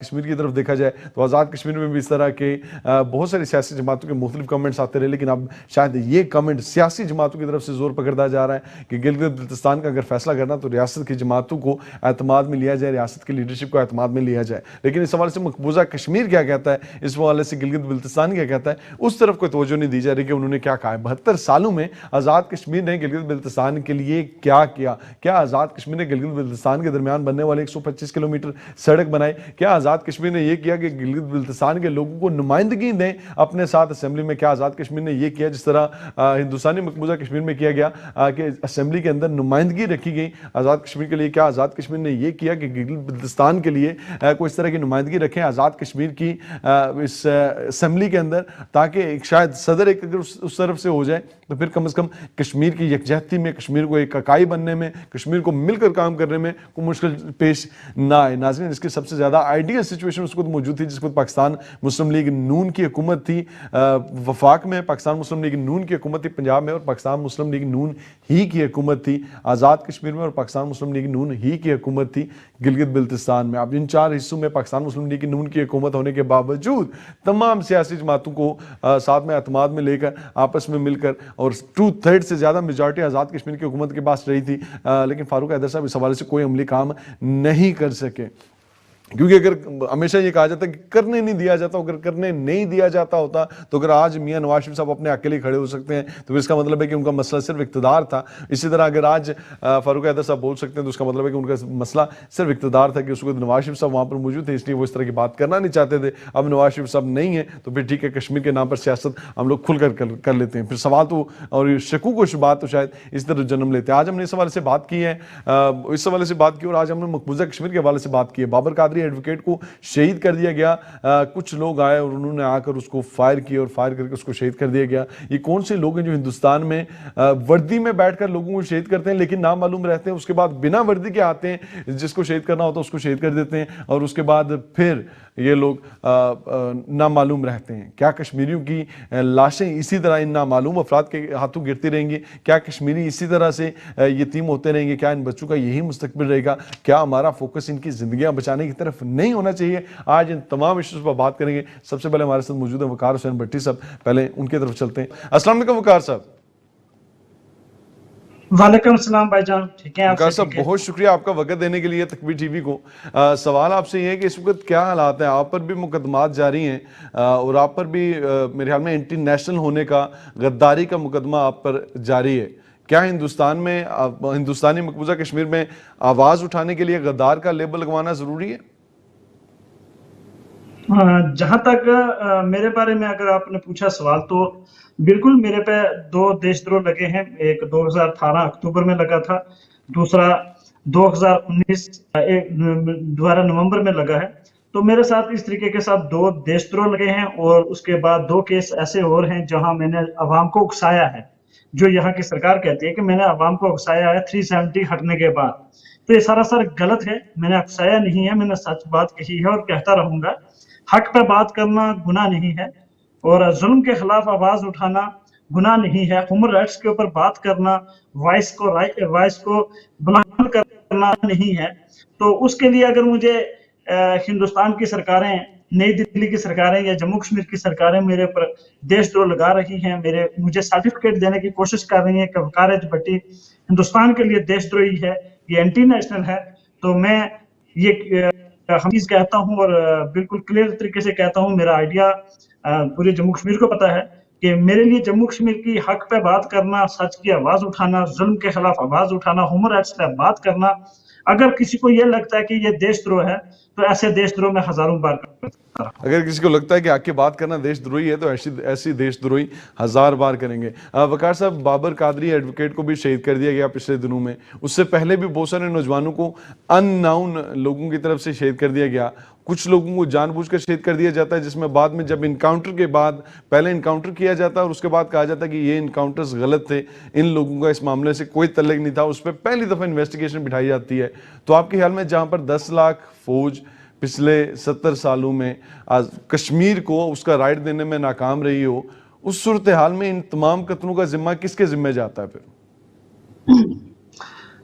کشمیر کی طرف دیکھا جائے تو آزاد کشمیر میں بھی اس طرح کے بہت ساری سیاسی جماعتوں کے مختلف کمنٹس آتے رہے، لیکن اب شاید یہ کمنٹ سیاسی جماعتوں کی طرف سے زور پکڑتا جا رہا ہے کہ گلگت بلتستان کا اگر فیصلہ کرنا تو ریاست کی جماعتوں کو اعتماد میں لیا جائے، ریاست کی لیڈرشپ کو اعتماد میں لیا جائے. لیکن اس حوالے سے مقبوضہ کشمیر کیا کہتا ہے، اس حوالے سے گلگت بلتستان کیا کہتا ہے، اس طرف کوئی توجہ نہیں دی جا رہی کہ انہوں نے کیا کہا ہے. 72 سالوں میں آزاد کشمیر نے گلگت بلتستان کے لیے کیا کیا؟ کیا آزاد کشمیر نے گلگت بلتستان کے درمیان بننے والے 125 کلومیٹر سڑک بنائی؟ کیا آزاد کشمیر نے یہ کیا کہ گلگت بلتستان کے لوگوں کو نمائندگی دیں اپنے ساتھ اسمبلی میں؟ کیا آزاد کشمیر نے یہ کیا جس طرح ہندوستانی مقبوضہ کشمیر میں کیا گیا کہ اسمبلی کے اندر نمائندگی رکھی گئی آزاد کشمیر کے لیے؟ کیا آزاد کشمیر نے یہ کیا کہ گلگت بلتستان کے لیے کوئی اس طرح کی نمائندگی رکھیں آزاد کشمیر کی اس اسمبلی کے اندر، تاکہ شاید صدر ایک اگر اس طرف سے ہو جائے تو پھر کم از کم کشمیر کی یکجہتی میں، کشمیر کو ایک اکائی بننے میں، کشمیر کو مل کر کام کرنے میں کوئی مشکل پیش نہ آئے. ناظرین، اس کی سب سے زیادہ آئیڈیل سچویشن اس وقت موجود تھی جس وقت پاکستان مسلم لیگ نون کی حکومت تھی وفاق میں، پاکستان مسلم لیگ نون کی حکومت تھی پنجاب میں، اور پاکستان مسلم لیگ نون ہی کی حکومت تھی آزاد کشمیر میں، اور پاکستان مسلم لیگ نون ہی کی حکومت تھی گلگت بلتستان میں. اب ان 4 حصوں میں پاکستان مسلم لیگ نون کی حکومت ہونے کے باوجود تمام سیاسی جماعتوں کو ساتھ میں اعتماد میں لے کر آپس میں مل کر، اور 2/3 سے زیادہ میجارٹی آزاد کشمیر کی حکومت کے پاس رہی تھی، لیکن فاروق حیدر صاحب اس حوالے سے کوئی عملی کام نہیں کر سکے. کیونکہ اگر ہمیشہ یہ کہا جاتا ہے کہ کرنے نہیں دیا جاتا، اگر کرنے نہیں دیا جاتا ہوتا تو اگر آج میاں نواز شریف صاحب اپنے اکیلے کھڑے ہو سکتے ہیں تو اس کا مطلب ہے کہ ان کا مسئلہ صرف اقتدار تھا. اسی طرح اگر آج فاروق حیدر صاحب بول سکتے ہیں تو اس کا مطلب ہے کہ ان کا مسئلہ صرف اقتدار تھا، کہ اس وقت نواز شریف صاحب وہاں پر موجود تھے اس لیے وہ اس طرح کی بات کرنا نہیں چاہتے تھے. اب نواز شریف صاحب نہیں ہیں تو پھر ٹھیک ہے، کشمیر کے نام پر سیاست ہم لوگ کھل کر لیتے ہیں. پھر سوال تو اور شکوک و شبہات تو شاید اس طرح جنم لیتے ہیں. آج ہم نے اس حوالے سے بات کی ہے، اس حوالے سے بات کی، اور آج ہم نے مقبوضہ کشمیر کے حوالے سے بات کی ہے. بابر قادری ایڈوکیٹ کو شہید کر دیا گیا، کچھ لوگ آئے اور انہوں نے آ کر اس کو فائر کیا اور فائر کر کے اس کو شہید کر دیا گیا. یہ کون سے لوگ ہیں جو ہندوستان میں وردی میں بیٹھ کر لوگوں کو شہید کرتے ہیں لیکن نامعلوم رہتے ہیں، اس کے بعد بنا وردی کے آتے ہیں، جس کو شہید کرنا ہوتا ہے اس کو شہید کر دیتے ہیں، اور اس کے بعد پھر یہ لوگ نامعلوم رہتے ہیں؟ کیا کشمیریوں کی لاشیں اسی طرح ان نامعلوم افراد کے ہاتھوں گرتی رہیں گی؟ کیا کشمیری اسی طرح سے یتیم ہوتے رہیں گے؟ کیا ان بچوں کا یہی مستقبل رہے گا؟ کیا ہمارا فوکس ان کی زندگیاں بچانے کی طرف نہیں ہونا چاہیے؟ آج ان تمام ایشوز پر بات کریں گے. سب سے پہلے ہمارے ساتھ موجود ہیں وقار حسین بھٹی صاحب، پہلے ان کی طرف چلتے ہیں. السلام علیکم وقار صاحب. وعلیکم السلام بھائی جان، ٹھیک ہے؟ وقار صاحب بہت شکریہ آپ کا وقت دینے کے لیے تکبیر ٹی وی کو. سوال آپ سے یہ ہے کہ اس وقت کیا حالات ہیں؟ آپ پر بھی مقدمات جاری ہیں اور آپ پر بھی میرے خیال میں انٹر نیشنل ہونے کا، غداری کا مقدمہ آپ پر جاری ہے. کیا ہندوستان میں، ہندوستانی مقبوضہ کشمیر میں آواز اٹھانے کے لیے غدار کا لیبل لگوانا ضروری ہے؟ جہاں تک میرے بارے میں اگر آپ نے پوچھا سوال، تو بالکل میرے پہ 2 دیش دروہ لگے ہیں. ایک 2018 اکتوبر میں لگا تھا، دوسرا 2019 دوبارہ نومبر میں لگا ہے. تو میرے ساتھ اس طریقے کے ساتھ 2 دیش دروہ لگے ہیں، اور اس کے بعد 2 کیس ایسے اور ہیں جہاں میں نے عوام کو اکسایا ہے. جو یہاں کی سرکار کہتی ہے کہ میں نے عوام کو اکسایا ہے 370 ہٹنے کے بعد، تو یہ سراسر غلط ہے. میں نے اکسایا نہیں ہے، میں نے سچ بات کہی ہے اور کہتا رہوں گا. حق پہ بات کرنا گناہ نہیں ہے، اور ظلم کے خلاف آواز اٹھانا گناہ نہیں ہے. ہیومن رائٹس کے اوپر بات کرنا، وائس کو بلند کرنا نہیں ہے. تو اس کے لیے اگر مجھے ہندوستان کی سرکاریں، نئی دلی کی سرکاریں یا جموں کشمیر کی سرکاریں میرے پر دیش دروہ لگا رہی ہیں، مجھے سرٹیفکیٹ دینے کی کوشش کر رہی ہیں کہ وقار بھٹی ہندوستان کے لیے دیش دروہی ہے، یہ اینٹی نیشنل ہے، تو میں یہ چیز کہتا ہوں، اور بالکل کلیئر طریقے سے کہتا ہوں. میرا آئیڈیا پورے جموں کشمیر کو پتا ہے کہ میرے لیے جموں کشمیر کی حق پہ بات کرنا، سچ کی آواز اٹھانا، ظلم کے خلاف آواز اٹھانا، ہیومن رائٹس پہ بات کرنا، اگر کسی کو یہ لگتا ہے کہ یہ دیش دروہ ہے تو ایسے دیش دروہ میں ہزاروں بار کرتا رہا. اگر کسی کو لگتا ہے کہ حق کی بات کرنا دیش دروہی ہے تو ایسی دیش دروہی 1000 بار کریں گے. وقار صاحب، بابر قادری ایڈوکیٹ کو بھی شہید کر دیا گیا پچھلے دنوں میں، اس سے پہلے بھی بہت سارے نوجوانوں کو ان ناؤن لوگوں کی طرف سے شہید کر دیا گیا. کچھ لوگوں کو جان بوجھ کر شہید کر دیا جاتا ہے، جس میں بعد میں جب انکاؤنٹر کے بعد، پہلے انکاؤنٹر کیا جاتا ہے اور اس کے بعد کہا جاتا ہے کہ یہ انکاؤنٹرز غلط تھے، ان لوگوں کا اس معاملے سے کوئی تعلق نہیں تھا، اس پہ پہلی دفعہ انویسٹیگیشن بٹھائی جاتی ہے. تو آپ کے خیال میں جہاں پر 10 لاکھ فوج پچھلے 70 سالوں میں کشمیر کو اس کا رائٹ دینے میں ناکام رہی ہو، اس صورتحال میں ان تمام قتلوں کا ذمہ کس کے ذمہ جاتا ہے پھر؟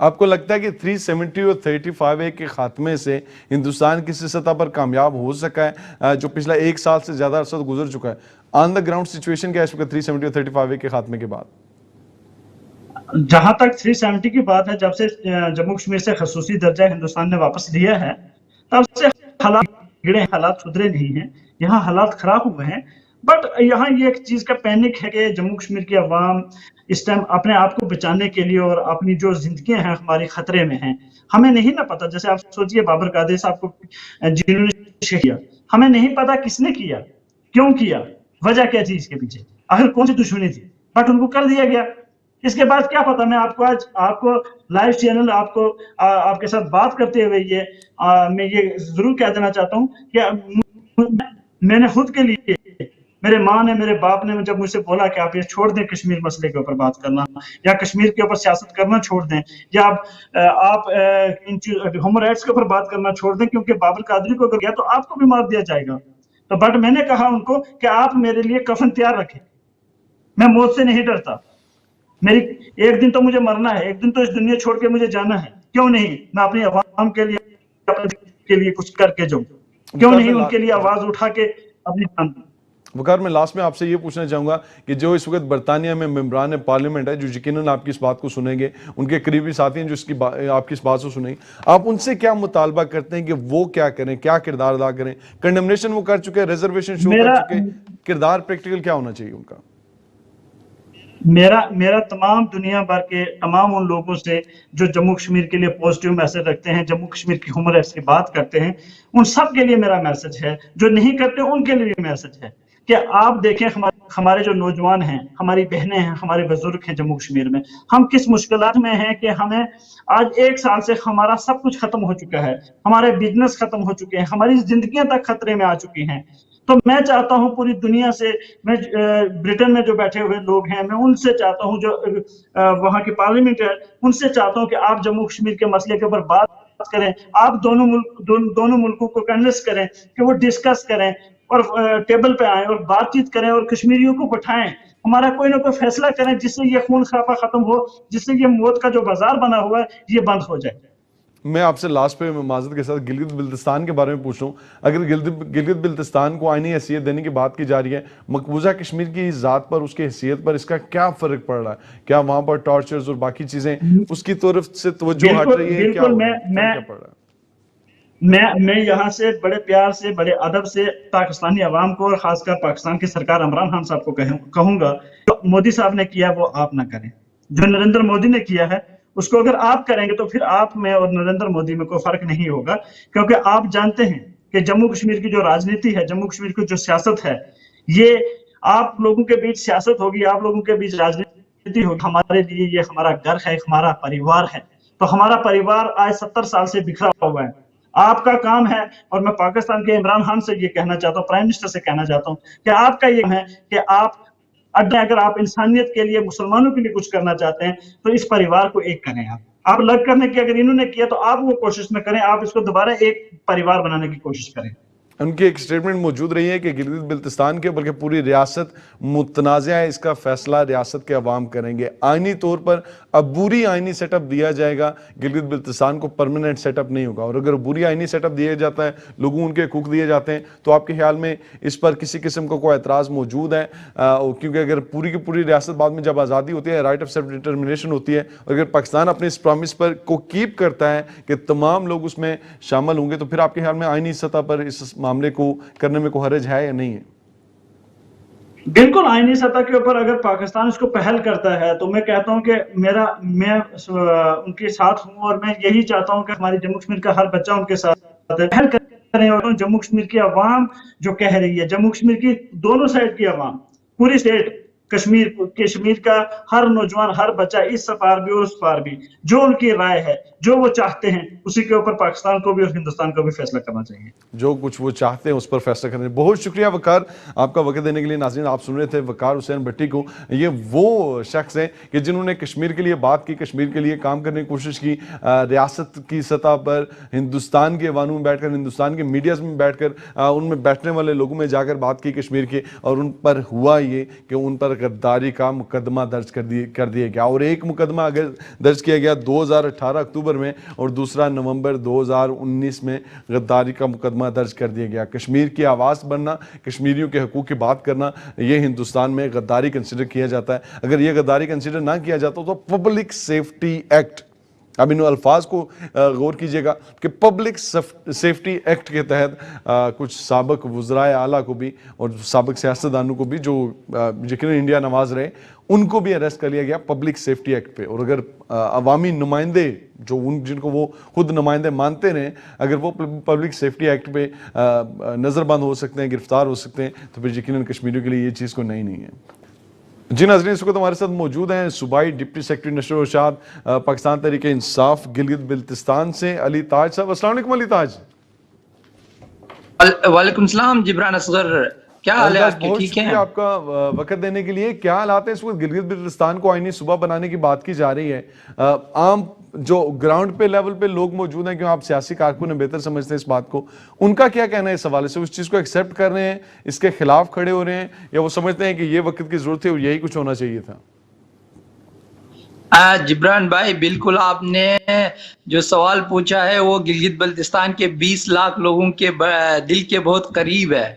آپ کو لگتا ہے کہ 370 اور 35A کے خاتمے سے ہندوستان کسی سطح پر کامیاب ہو سکا ہے جو پچھلا ایک سال سے زیادہ عرصہ گزر چکا ہے؟ آن دا گراؤنڈ سچویشن کیا ہے اس وقت 370 اور 35A کے خاتمے کے بعد؟ جہاں تک 370 کی بات ہے، جب سے جموں کشمیر سے خصوصی درجہ ہندوستان نے واپس لیا ہے تب سے حالات بگڑے ہیں، حالات سدھرے نہیں ہیں، یہاں حالات خراب ہوئے ہیں. بٹ یہاں یہ ایک چیز کا پینک ہے کہ جموں کشمیر کی عوام اس ٹائم اپنے آپ کو بچانے کے لیے اور اپنی جو زندگیاں ہیں ہماری خطرے میں ہیں. ہمیں نہیں نہ پتا، جیسے آپ سوچئے بابر قادری صاحب کو جنہوں نے شہید کیا، ہمیں نہیں پتا کس نے کیا، کیوں کیا، وجہ کیا تھی اس کے پیچھے، آخر کون سی دشمنی تھی، بٹ ان کو کر دیا گیا. اس کے بعد کیا پتا، میں آپ کو آج آپ کو لائیو چینل آپ کے ساتھ بات کرتے ہوئے میں یہ ضرور کہہ دینا چاہتا ہوں کہ میں نے خود کے لیے، میرے ماں نے، میرے باپ نے جب مجھ سے بولا کہ آپ یہ چھوڑ دیں کشمیر مسئلے کے اوپر بات کرنا، یا کشمیر کے اوپر سیاست کرنا چھوڑ دیں، یا آپ ہیومن رائٹس کے اوپر بات کرنا چھوڑ دیں، کیونکہ بابر قادری کو اگر گیا تو آپ کو بھی مار دیا جائے گا. تو بٹ میں نے کہا ان کو کہ آپ میرے لیے کفن تیار رکھیں، میں موت سے نہیں ڈرتا، میری ایک دن تو مجھے مرنا ہے، ایک دن تو اس دنیا چھوڑ کے مجھے جانا ہے، کیوں نہیں میں اپنی عوام کے لیے، اپنے کے لیے کچھ کر کے جاؤں، کیوں نہیں ان کے لیے آواز اٹھا کے اپنی جان دوں. وقار، میں لاسٹ میں آپ سے یہ پوچھنا چاہوں گا کہ جو اس وقت برطانیہ میں ممبران پارلیمنٹ ہے، جو یقیناً آپ کی اس بات کو سنیں گے، ان کے قریبی ساتھی ہیں جو آپ کی اس بات کو سنیں گے، آپ ان سے کیا مطالبہ کرتے ہیں کہ وہ کیا کریں، کیا کردار ادا کریں؟ کنڈمنیشن وہ کر چکے ہیں، ریزرویشن شو کر چکے ہیں، کردار پریکٹیکل کیا ہونا چاہیے ان کا؟ میرا تمام دنیا بھر کے تمام ان لوگوں سے جو جموں کشمیر کے لیے پوزیٹیو میسج رکھتے ہیں، جموں کشمیر کی ہیومن رائٹس کی بات کرتے ہیں، ان سب کے لیے میرا میسج ہے. جو نہیں کرتے ان کے لیے میسج ہے کہ آپ دیکھیں ہمارے جو نوجوان ہیں، ہماری بہنیں ہیں، ہمارے بزرگ ہیں جموں کشمیر میں، ہم کس مشکلات میں ہیں کہ ہمیں آج ایک سال سے ہمارا سب کچھ ختم ہو چکا ہے، ہمارے بزنس ختم ہو چکے ہیں، ہماری زندگیاں تک خطرے میں آ چکی ہیں. تو میں چاہتا ہوں پوری دنیا سے، میں برٹن میں جو بیٹھے ہوئے لوگ ہیں، میں ان سے چاہتا ہوں، جو وہاں کی پارلیمنٹ ہے، ان سے چاہتا ہوں کہ آپ جموں کشمیر کے مسئلے کے اوپر بات کریں، آپ دونوں ملکوں کو کنونس کریں کہ وہ ڈسکس کریں اور ٹیبل پہ آئیں اور بات چیت کریں اور کشمیریوں کو بٹھائیں، ہمارا کوئی نہ کوئی فیصلہ کریں جس سے یہ خون خرابہ ختم ہو، جس سے یہ موت کا جو بازار بنا ہوا ہے یہ بند ہو جائے. میں آپ سے لاسٹ پہ معذرت کے ساتھ گلگت بلتستان کے بارے میں پوچھ رہا ہوں. اگر گلگت بلتستان کو آئینی حیثیت دینے کی بات کی جا رہی ہے، مقبوضہ کشمیر کی ذات پر، اس کی حیثیت پر اس کا کیا فرق پڑ رہا ہے؟ کیا وہاں پر ٹارچرز اور باقی چیزیں اس کی طرف سے توجہ ہٹ رہی ہے؟ کیا ہو رہا ہے؟ کیا پڑ رہا ہے؟ میں یہاں سے بڑے پیار سے، بڑے ادب سے پاکستانی عوام کو اور خاص کر پاکستان کی سرکار عمران خان صاحب کو کہوں گا، جو مودی صاحب نے کیا وہ آپ نہ کریں. جو نریندر مودی نے کیا ہے اس کو اگر آپ کریں گے تو پھر آپ میں اور نریندر مودی میں کوئی فرق نہیں ہوگا، کیونکہ آپ جانتے ہیں کہ جموں کشمیر کی جو راجنیتی ہے، جموں کشمیر کی جو سیاست ہے، یہ آپ لوگوں کے بیچ سیاست ہوگی، آپ لوگوں کے بیچ راجنیتی ہوگی. ہمارے لیے یہ ہمارا گھر ہے، ہمارا پریوار ہے. تو ہمارا پریوار آج 70 سال سے بکھرا ہوا ہے. آپ کا کام ہے، اور میں پاکستان کے عمران خان سے یہ کہنا چاہتا ہوں، پرائم منسٹر سے کہنا چاہتا ہوں کہ آپ کا یہ کام ہے کہ اگر آپ انسانیت کے لیے، مسلمانوں کے لیے کچھ کرنا چاہتے ہیں تو اس پریوار کو ایک کریں. آپ الگ کرنے کی اگر انہوں نے کیا تو آپ وہ کوشش نہ کریں، آپ اس کو دوبارہ ایک پریوار بنانے کی کوشش کریں. ان کی ایک سٹیٹمنٹ موجود رہی ہے کہ گلگت بلتستان کے بلکہ پوری ریاست متنازع ہے، اس کا فیصلہ ریاست کے عوام کریں گے. آئینی طور پر عبوری آئینی سیٹ اپ دیا جائے گا، گلگت بلتستان کو پرماننٹ سیٹ اپ نہیں ہوگا. اور اگر عبوری آئینی سیٹ اپ دیا جاتا ہے، لوگوں ان کے حقوق دیے جاتے ہیں، تو آپ کے خیال میں اس پر کسی قسم کا کوئی اعتراض موجود ہے؟ کیونکہ اگر پوری کی پوری ریاست بعد میں جب آزادی ہوتی ہے، رائٹ آف سیلف ڈٹرمنیشن ہوتی ہے، اور اگر پاکستان اپنے اس پرامس پر کو کیپ کرتا ہے کہ تمام لوگ اس میں شامل ہوں گے، تو پھر آپ کے خیال میں آئینی سطح پر اس معاملے کو کرنے میں کوئی حرج ہے یا نہیں ہے؟ بالکل آئینی سطح کے اوپر اگر پاکستان اس کو پہل کرتا ہے تو میں کہتا ہوں کہ میں ان کے ساتھ ہوں، اور میں یہی چاہتا ہوں کہ ہماری جموں کشمیر کا ہر بچہ ان کے ساتھ پہل کریں. اور جموں کشمیر کی عوام جو کہہ رہی ہے، جموں کشمیر کی دونوں سائڈ کی عوام، پوری اسٹیٹ کشمیر کا ہر نوجوان، ہر بچہ اس پار بھی اور اس پار بھی، جو ان کی رائے ہے، جو وہ چاہتے ہیں، اسی کے اوپر پاکستان کو بھی اور ہندوستان کو بھی فیصلہ کرنا چاہیے. جو کچھ وہ چاہتے ہیں اس پر فیصلہ کرنے. بہت شکریہ وقار، آپ کا وقت دینے کے لیے. ناظرین، آپ سن رہے تھے وقار حسین بھٹی کو. یہ وہ شخص ہیں کہ جنہوں نے کشمیر کے لیے بات کی، کشمیر کے لیے کام کرنے کی کوشش کی، ریاست کی سطح پر ہندوستان کے ایوانوں میں بیٹھ کر، ہندوستان کے میڈیاز میں بیٹھ کر، ان میں بیٹھنے والے لوگوں میں جا کر بات کی کشمیر کے، اور ان پر ہوا یہ کہ ان پر غداری کا مقدمہ درج کر دیا گیا، اور ایک مقدمہ اگر درج کیا گیا 2018 اکتوبر میں اور دوسرا نومبر 2019 میں غداری کا مقدمہ درج کر دیا گیا۔ کشمیر کی آواز بننا، کشمیریوں کے حقوق کی بات کرنا، یہ ہندوستان میں غداری کنسیڈر کیا جاتا ہے۔ اگر یہ غداری کنسیڈر نہ کیا جاتا تو پبلک سیفٹی ایکٹ، اب ان الفاظ کو غور کیجئے گا کہ پبلک سیفٹی ایکٹ کے تحت کچھ سابق وزرائے اعلیٰ کو بھی اور سابق سیاستدانوں کو بھی جو یقیناً انڈیا نواز رہے، ان کو بھی اریسٹ کر لیا گیا پبلک سیفٹی ایکٹ پہ۔ اور اگر عوامی نمائندے جن کو وہ خود نمائندے مانتے رہیں، اگر وہ پبلک سیفٹی ایکٹ پہ نظر بند ہو سکتے ہیں، گرفتار ہو سکتے ہیں، تو پھر یقیناً کشمیریوں کے لیے یہ چیز کوئی نئی نہیں ہے۔ جی ناظرین، اس وقت ہمارے ساتھ موجود ہیں صوبائی ڈپٹی سیکرٹری نشر و ارشاد پاکستان تحریک انصاف گلگت بلتستان سے علی تاج صاحب۔ السلام علیکم علی تاج۔ وعلیکم السلام جبران اصغر، کیا حال ہے آپ کے؟ بہت ٹھیک ہیں؟ شکریہ آپ کا وقت دینے کے لیے۔ کیا حالات ہیں اس وقت گلگت بلتستان کو آئینی صوبہ بنانے کی بات کی جا رہی ہے؟ عام جو گراؤنڈ پہ لیول پہ لوگ موجود ہیں، کیوں آپ سیاسی کارکن بہتر سمجھتے ہیں اس بات کو، ان کا کیا کہنا ہے اس حوالے سے؟ اس چیز کو ایکسیپٹ کر رہے ہیں، اس کے خلاف کھڑے ہو رہے ہیں، یا وہ سمجھتے ہیں کہ یہ وقت کی ضرورت ہے اور یہی کچھ ہونا چاہیے تھا؟ جبران بھائی، بالکل آپ نے جو سوال پوچھا ہے وہ گلگت بلتستان کے 20 لاکھ لوگوں کے دل کے بہت قریب ہے،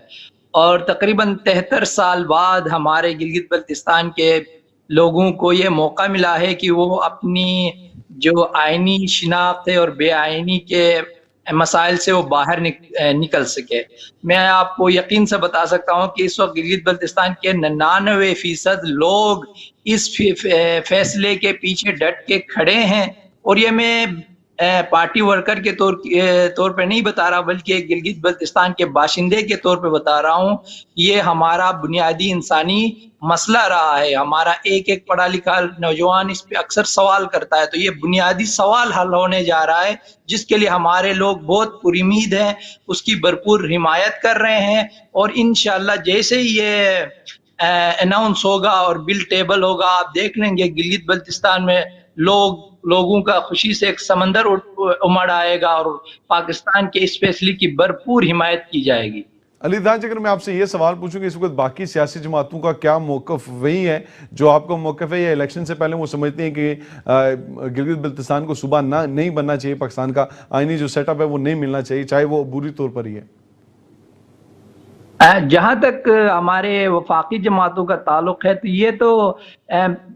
اور تقریباً 73 سال بعد ہمارے گلگت بلتستان کے لوگوں کو یہ موقع ملا ہے کہ وہ اپنی جو آئینی شناخت ہے اور بے آئینی کے مسائل سے وہ باہر نکل سکے۔ میں آپ کو یقین سے بتا سکتا ہوں کہ اس وقت گلگت بلتستان کے 99% لوگ اس فیصلے کے پیچھے ڈٹ کے کھڑے ہیں، اور یہ میں پارٹی ورکر کے طور پہ نہیں بتا رہا، بلکہ گلگت بلتستان کے باشندے کے طور پہ بتا رہا ہوں۔ یہ ہمارا بنیادی انسانی مسئلہ رہا ہے۔ ہمارا ایک پڑھا لکھا نوجوان اس پہ اکثر سوال کرتا ہے، تو یہ بنیادی سوال حل ہونے جا رہا ہے، جس کے لیے ہمارے لوگ بہت پر امید ہیں، اس کی بھرپور حمایت کر رہے ہیں، اور انشاءاللہ جیسے ہی یہ اناؤنس ہوگا اور بل ٹیبل ہوگا، آپ دیکھ لیں گے گلگت بلتستان میں لوگوں کا خوشی سے ایک سمندر امڑ آئے گا، اور پاکستان کے اس فیصلے کی بھرپور حمایت کی جائے گی۔ علی تاج، اگر میں آپ سے یہ سوال پوچھوں کہ اس وقت باقی سیاسی جماعتوں کا کیا موقف وہی ہے جو آپ کا موقف ہے، یا الیکشن سے پہلے وہ سمجھتے ہیں کہ گلگت بلتستان کو صوبہ نہیں بننا چاہیے، پاکستان کا آئینی جو سیٹ اپ ہے وہ نہیں ملنا چاہیے، چاہے وہ عبوری طور پر ہی ہے؟ جہاں تک ہمارے وفاقی جماعتوں کا تعلق ہے، تو یہ تو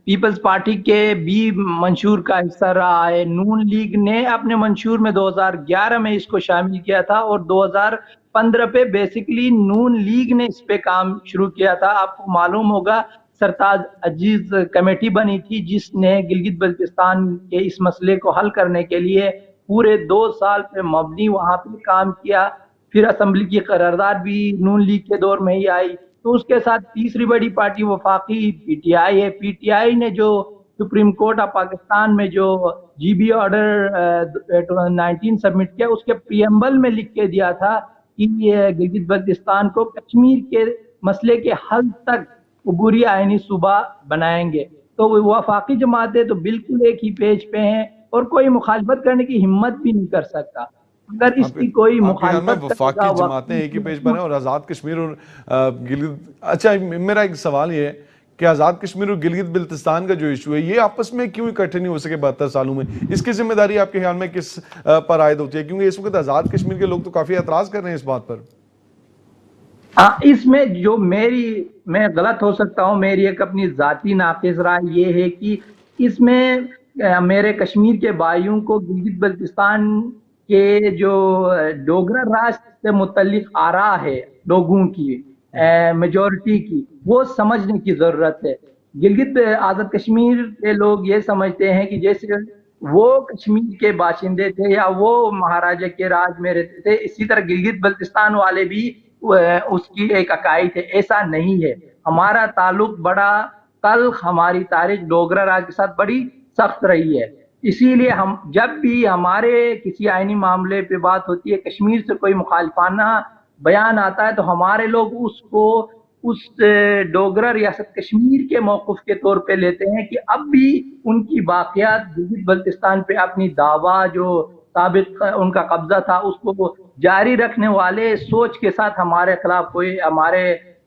پیپلز پارٹی کے بھی منشور کا حصہ رہا ہے۔ نون لیگ نے اپنے منشور میں 2011 میں اس کو شامل کیا تھا، اور 2015 پہ بیسیکلی نون لیگ نے اس پہ کام شروع کیا تھا۔ آپ کو معلوم ہوگا سرتاج عزیز کمیٹی بنی تھی، جس نے گلگت بلتستان کے اس مسئلے کو حل کرنے کے لیے پورے 2 سال پہ مبنی وہاں پہ کام کیا۔ پھر اسمبلی کی قرارداد بھی نون لیگ کے دور میں ہی آئی، تو اس کے ساتھ تیسری بڑی پارٹی وفاقی پی ٹی آئی ہے۔ پی ٹی آئی نے جو سپریم کورٹ آف پاکستان میں جو جی بی آرڈر 19 سبمٹ کیا، اس کے پریمبل میں لکھ کے دیا تھا کہ یہ گلگت بلتستان کو کشمیر کے مسئلے کے حل تک عبوری آئینی صوبہ بنائیں گے۔ تو وفاقی جماعتیں تو بالکل ایک ہی پیج پہ ہیں، اور کوئی مخالفت کرنے کی ہمت بھی نہیں کر سکتا۔ اگر اس کی کوئی مخالفت وفاقی جماعتیں ایک ہی پیج پر ہیں، اور آزاد کشمیر اور گلگت، اچھا میرا ایک سوال یہ ہے کہ آزاد کشمیر اور گلگت بلتستان کا جو ایشو ہے، یہ آپس میں کیوں اکٹھے نہیں ہو سکے 72 سالوں میں؟ اس کی ذمہ داری آپ کے خیال میں کس پر عائد ہوتی ہے؟ کیونکہ اس وقت آزاد کشمیر کے لوگ تو کافی اعتراض کر رہے ہیں اس بات پر۔ اس میں جو میں غلط ہو سکتا ہوں، میری ایک اپنی ذاتی ناقص رائے یہ ہے کہ اس میں میرے کشمیر کے بھائیوں کو گلگت بلتستان کے جو ڈوگرا راج سے متعلق آرا ہے لوگوں کی، میجورٹی کی، وہ سمجھنے کی ضرورت ہے۔ گلگت آزاد کشمیر کے لوگ یہ سمجھتے ہیں کہ جیسے وہ کشمیر کے باشندے تھے یا وہ مہاراجہ کے راج میں رہتے تھے، اسی طرح گلگت بلتستان والے بھی اس کی ایک عقائد ہے۔ ایسا نہیں ہے، ہمارا تعلق بڑا تلخ، ہماری تاریخ ڈوگرا راج کے ساتھ بڑی سخت رہی ہے۔ اسی لیے ہم جب بھی ہمارے کسی آئینی معاملے پہ بات ہوتی ہے، کشمیر سے کوئی مخالفانہ بیان آتا ہے، تو ہمارے لوگ اس کو اس ڈوگرا ریاست کشمیر کے موقف کے طور پہ لیتے ہیں کہ اب بھی ان کی باقیات گلگت بلتستان پہ اپنی دعویٰ جو سابق ان کا قبضہ تھا اس کو جاری رکھنے والے سوچ کے ساتھ ہمارے خلاف کوئی ہمارے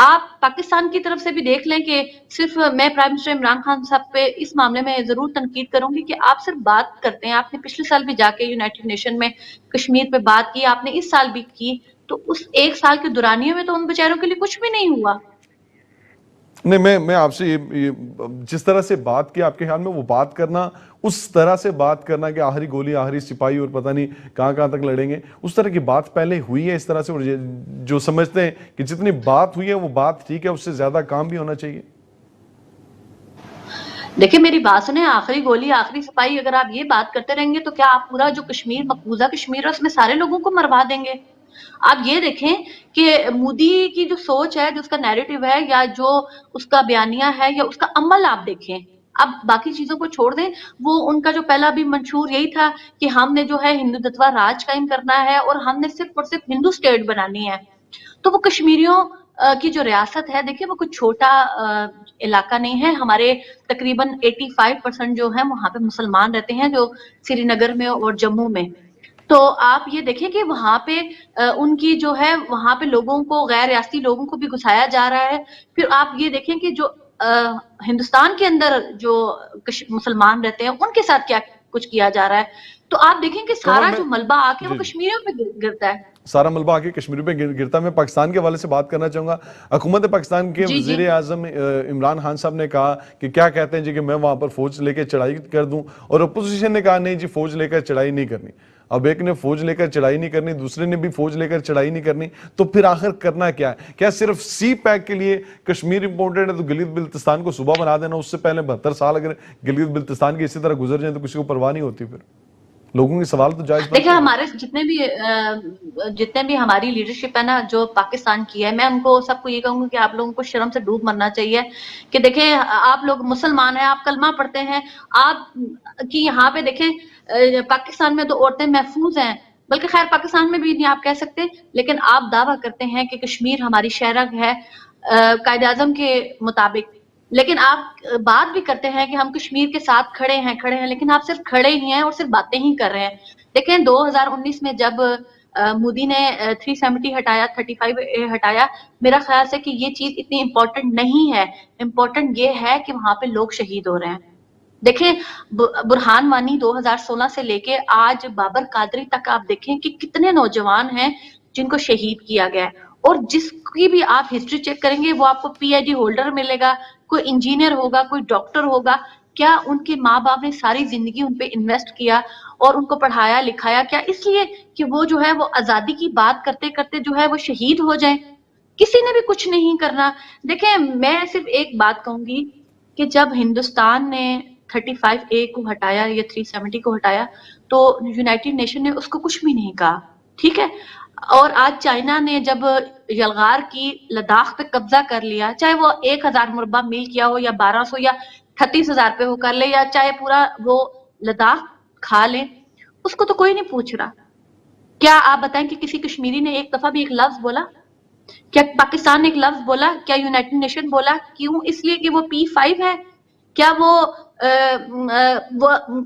آپ پاکستان کی طرف سے بھی دیکھ لیں کہ صرف میں پرائم منسٹر عمران خان صاحب پہ اس معاملے میں ضرور تنقید کروں گی کہ آپ صرف بات کرتے ہیں. آپ نے پچھلے سال بھی جا کے یونائٹڈ نیشن میں کشمیر پہ بات کی, آپ نے اس سال بھی کی, تو اس ایک سال کے دورانیے میں تو ان بیچاروں کے لیے کچھ بھی نہیں ہوا. نہیں, میں آپ سے جس طرح سے بات کی, آپ کے خیال میں وہ بات کرنا, اس طرح سے بات کرنا کہ آخری گولی آخری سپاہی اور پتہ نہیں کہاں کہاں تک لڑیں گے, اس طرح کی بات پہلے ہوئی ہے اس طرح سے؟ اور جو سمجھتے ہیں کہ جتنی بات ہوئی ہے وہ بات ٹھیک ہے, اس سے زیادہ کام بھی ہونا چاہیے. دیکھیں میری بات سنیں, آخری گولی آخری سپاہی اگر آپ یہ بات کرتے رہیں گے تو کیا آپ پورا جو کشمیر مقبوضہ کشمیر ہے اس میں سارے لوگوں کو مروا دیں گے؟ آپ یہ دیکھیں کہ مودی کی جو سوچ ہے, جو اس کا نیریٹو ہے, یا جو اس کا بیانیہ ہے, یا اس کا عمل آپ دیکھیں. اب باقی چیزوں کو چھوڑ دیں, وہ ان کا جو پہلا بھی منشور یہی تھا کہ ہم نے جو ہے ہندوتوا راج قائم کرنا ہے اور ہم نے صرف اور صرف ہندو اسٹیٹ بنانی ہے. تو وہ کشمیریوں کی جو ریاست ہے, دیکھیں وہ کوئی چھوٹا علاقہ نہیں ہے. ہمارے تقریباً 85% جو ہیں وہاں پہ مسلمان رہتے ہیں, جو سری نگر میں اور جموں میں. تو آپ یہ دیکھیں کہ وہاں پہ ان کی جو ہے وہاں پہ لوگوں کو, غیر ریاستی لوگوں کو بھی گھسایا جا رہا ہے. پھر آپ یہ دیکھیں کہ جو ہندوستان کے اندر جو مسلمان رہتے ہیں ان کے ساتھ کیا کچھ کیا جا رہا ہے. تو آپ دیکھیں کہ سارا جو ملبہ آ کے وہ کشمیریوں پہ گرتا ہے, سارا ملبہ آ کے کشمیریوں پہ گرتا ہے. میں پاکستان کے حوالے سے بات کرنا چاہوں گا. حکومت پاکستان کے وزیر اعظم عمران خان صاحب نے کہا کہ کیا کہتے ہیں جی کہ میں وہاں پر فوج لے کے چڑھائی کر دوں, اور اپوزیشن نے کہا نہیں جی فوج لے کر چڑھائی نہیں کرنی. اب ایک نے فوج لے کر چڑھائی نہیں کرنی, دوسرے نے بھی فوج لے کر چڑھائی نہیں کرنی, تو پھر آخر کرنا کیا ہے؟ کیا صرف سی پیک کے لیے کشمیر امپورٹنٹ ہے تو گلگت بلتستان کو صوبہ بنا دینا؟ اس سے پہلے 72 سال اگر گلگت بلتستان کی اسی طرح گزر جائیں تو کسی کو پرواہ نہیں ہوتی. پھر لوگوں کے سوال تو جائز. دیکھیں ہمارے جتنے بھی ہماری لیڈرشپ ہے نا جو پاکستان کی ہے, میں ان کو سب کو یہ کہوں گی کہ آپ لوگوں کو شرم سے ڈوب مرنا چاہیے. کہ دیکھیں آپ لوگ مسلمان ہیں, آپ کلمہ پڑھتے ہیں, آپ کی یہاں پہ دیکھیں پاکستان میں تو عورتیں محفوظ ہیں, بلکہ خیر پاکستان میں بھی نہیں آپ کہہ سکتے, لیکن آپ دعویٰ کرتے ہیں کہ کشمیر ہماری شہرگ ہے قائد اعظم کے مطابق. لیکن آپ بات بھی کرتے ہیں کہ ہم کشمیر کے ساتھ کھڑے ہیں, لیکن آپ صرف کھڑے ہی ہیں اور صرف باتیں ہی کر رہے ہیں. دیکھیں 2019 میں جب مودی نے 370 ہٹایا, 35 ہٹایا, میرا خیال سے کہ یہ چیز اتنی امپورٹنٹ نہیں ہے. امپورٹنٹ یہ ہے کہ وہاں پہ لوگ شہید ہو رہے ہیں. دیکھیں برہان وانی 2016 سے لے کے آج بابر قادری تک آپ دیکھیں کہ کتنے نوجوان ہیں جن کو شہید کیا گیا ہے, اور جس کی بھی آپ ہسٹری چیک کریں گے وہ آپ کو PhD ہولڈر ملے گا, کوئی انجینئر ہوگا, کوئی ڈاکٹر ہوگا. کیا ان کے ماں باپ نے ساری زندگی ان پہ انویسٹ کیا اور ان کو پڑھایا لکھایا کیا اس لیے کہ وہ جو ہے وہ آزادی کی بات کرتے کرتے جو ہے وہ شہید ہو جائیں؟ کسی نے بھی کچھ نہیں کرنا. دیکھیں میں صرف ایک بات کہوں گی کہ جب ہندوستان نے 35A کو ہٹایا یا 370 کو ہٹایا تو یونائٹڈ نیشن نے اس کو کچھ بھی نہیں کہا, ٹھیک ہے. اور آج چائنا نے جب یلغار کی لداخ پہ قبضہ کر لیا, چاہے وہ 1000 مربع میل کیا ہو یا 1200 یا 38,000 پہ وہ کر لے, یا چاہے پورا وہ لداخ کھا لے, اس کو تو کوئی نہیں پوچھ رہا. کیا آپ بتائیں کہ کسی کشمیری نے ایک دفعہ بھی ایک لفظ بولا؟ کیا پاکستان نے ایک لفظ بولا؟ کیا یونائٹڈ نیشن بولا؟ کیوں؟ اس لیے کہ وہ P5 ہے. کیا وہ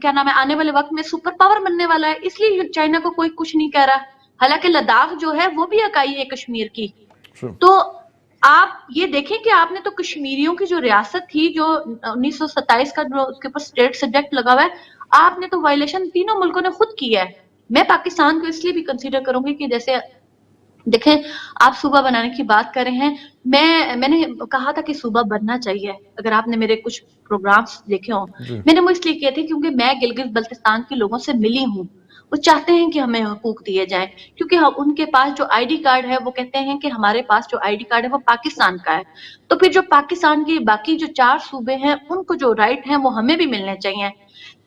کیا نام ہے آنے والے وقت میں سپر پاور بننے والا ہے, اس لیے چائنا کو کوئی کچھ نہیں کہہ رہا؟ حالانکہ لداخ جو ہے وہ بھی اکائی ہے کشمیر کی. تو آپ یہ دیکھیں کہ آپ نے تو کشمیریوں کی جو ریاست تھی جو 1927 کا جو اس کے اوپر اسٹیٹ سبجیکٹ لگا ہوا ہے, آپ نے تو وائلیشن تینوں ملکوں نے خود کی ہے. میں پاکستان کو اس لیے بھی کنسیڈر کروں گی کہ جیسے دیکھیں آپ صوبہ بنانے کی بات کر رہے ہیں, میں نے کہا تھا کہ صوبہ بننا چاہیے. اگر آپ نے میرے کچھ پروگرامز دیکھے ہوں, میں نے وہ اس لیے کیے تھے کیونکہ میں گلگت بلتستان کے لوگوں سے ملی ہوں. وہ چاہتے ہیں کہ ہمیں حقوق دیے جائیں, کیونکہ ان کے پاس جو ID کارڈ ہے وہ کہتے ہیں کہ ہمارے پاس جو ID کارڈ ہے وہ پاکستان کا ہے. تو پھر جو پاکستان کی باقی جو 4 صوبے ہیں ان کو جو رائٹ ہیں وہ ہمیں بھی ملنے چاہیے.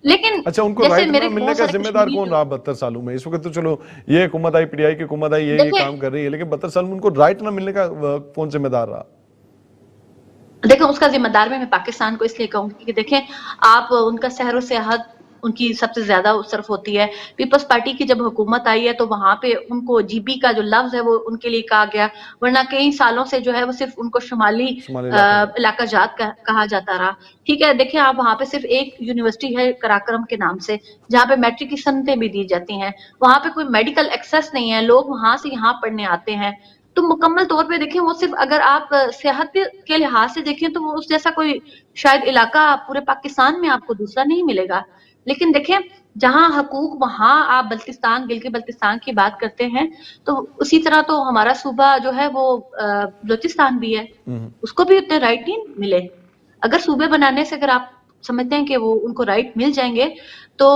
لیکن اچھا ان کو رائٹ نہ ملنے کا ذمہ دار کون رہا 72 سالوں میں؟ اس وقت تو چلو یہ حکومت آئی, PTI کی حکومت آئی, یہ کام کر رہی ہے, لیکن 72 سال میں ان کو رائٹ نہ ملنے کا کون ذمہ دار رہا؟ دیکھیں اس کا ذمہ دار میں پاکستان کو اس لیے کہوں گی کہ دیکھیں آپ ان کا سحر و سیاحت ان کی سب سے زیادہ صرف ہوتی ہے. پیپلز پارٹی کی جب حکومت آئی ہے تو وہاں پہ ان کو GB کا جو لفظ ہے وہ ان کے لیے کہا گیا, ورنہ کئی سالوں سے جو ہے وہ صرف ان کو شمالی علاقہ جات کہا جاتا رہا. ٹھیک ہے, دیکھیں آپ وہاں پہ صرف ایک یونیورسٹی ہے کراکرم کے نام سے جہاں پہ میٹرک کی سنتیں بھی دی جاتی ہیں, وہاں پہ کوئی میڈیکل ایکسیس نہیں ہے, لوگ وہاں سے یہاں پڑھنے آتے ہیں. تو مکمل طور پہ دیکھیں وہ صرف اگر آپ صحت کے لحاظ سے دیکھیں تو وہ اس جیسا کوئی شاید علاقہ پورے پاکستان میں آپ کو دوسرا نہیں ملے گا. لیکن دیکھیں جہاں حقوق وہاں آپ بلتستان گلگت بلتستان کی بات کرتے ہیں تو اسی طرح تو ہمارا صوبہ جو ہے وہ بلوچستان بھی ہے, اس کو بھی اتنے رائٹ نہیں ملے. اگر صوبے بنانے سے اگر آپ سمجھتے ہیں کہ وہ ان کو رائٹ مل جائیں گے تو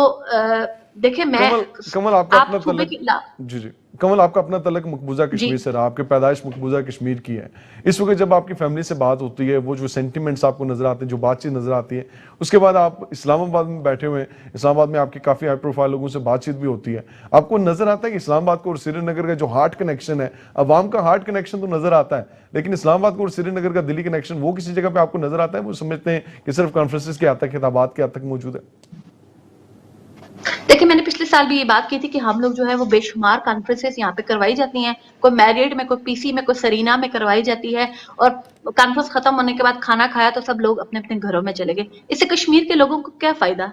دیکھیں میں کمل آپ کا اپنا صوبے تعلق جی کمل آپ کا اپنا تعلق مقبوضہ کشمیر سے رہا, آپ کی پیدائش مقبوضہ کشمیر کی ہے. اس وقت جب آپ کی فیملی سے بات ہوتی ہے, وہ جو سینٹیمنٹس آپ کو نظر آتے ہیں, جو بات چیت نظر آتی ہے, اس کے بعد آپ اسلام آباد میں بیٹھے ہوئے ہیں, اسلام آباد میں آپ کی کافی ہائی پروفائل لوگوں سے بات چیت بھی ہوتی ہے, آپ کو نظر آتا ہے کہ اسلام آباد کو اور سری نگر کا جو ہارٹ کنیکشن ہے, عوام کا ہارٹ کنیکشن تو نظر آتا ہے, لیکن اسلام آباد کو اور سری نگر کا دلی کنیکشن وہ کسی جگہ پہ آپ کو نظر آتا ہے؟ وہ سمجھتے ہیں کہ صرف کانفرنسز کے حد تک, خطابات کے حد تک موجود ہے؟ دیکھیں میں نے پچھلے سال بھی یہ بات کی تھی کہ ہم لوگ جو ہے وہ بے شمار کانفرنسز یہاں پہ کروائی جاتی ہیں, کوئی میریڈ میں, کوئی پی سی میں, کوئی سرینا میں کروائی جاتی ہے, اور کانفرنس ختم ہونے کے بعد کھانا کھایا تو سب لوگ اپنے اپنے گھروں میں چلے گئے. اس سے کشمیر کے لوگوں کو کیا فائدہ؟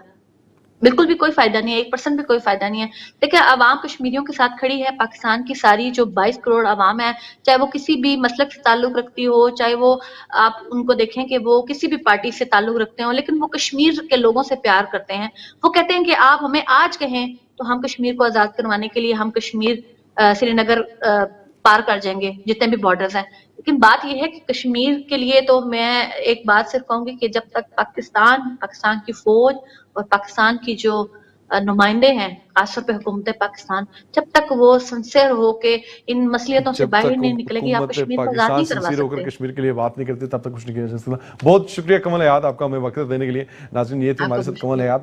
بالکل بھی کوئی فائدہ نہیں ہے, 1% بھی کوئی فائدہ نہیں ہے. دیکھیں عوام کشمیریوں کے ساتھ کھڑی ہے, پاکستان کی ساری جو 22 کروڑ عوام ہے, چاہے وہ کسی بھی مسلک سے تعلق رکھتی ہو, چاہے وہ آپ ان کو دیکھیں کہ وہ کسی بھی پارٹی سے تعلق رکھتے ہوں, لیکن وہ کشمیر کے لوگوں سے پیار کرتے ہیں. وہ کہتے ہیں کہ آپ ہمیں آج کہیں تو ہم کشمیر کو آزاد کروانے کے لیے ہم کشمیر سری نگر پار کر جائیں گے جتنے بھی بارڈرز ہیں. لیکن بات یہ ہے کہ کشمیر کے لیے تو میں ایک بات صرف کہوں گی کہ جب تک پاکستان کی فوج اور پاکستان کی جو نمائندے ہیں خاص طور پہ حکومت پاکستان, جب تک وہ سنسیئر ہو کے ان مسئلیتوں سے باہر نہیں نکلے گی, آپ کشمیر کو آزاد نہیں کروا سنسیئر ہو کر سکتے. کشمیر کے لیے بات نہیں کرتے تب تک کچھ نہیں کیا جا سکتا. بہت شکریہ کمل حیات آپ کا ہمیں وقت دینے کے لیے. ناظرین یہ تھی ہمارے ساتھ کمل حیات,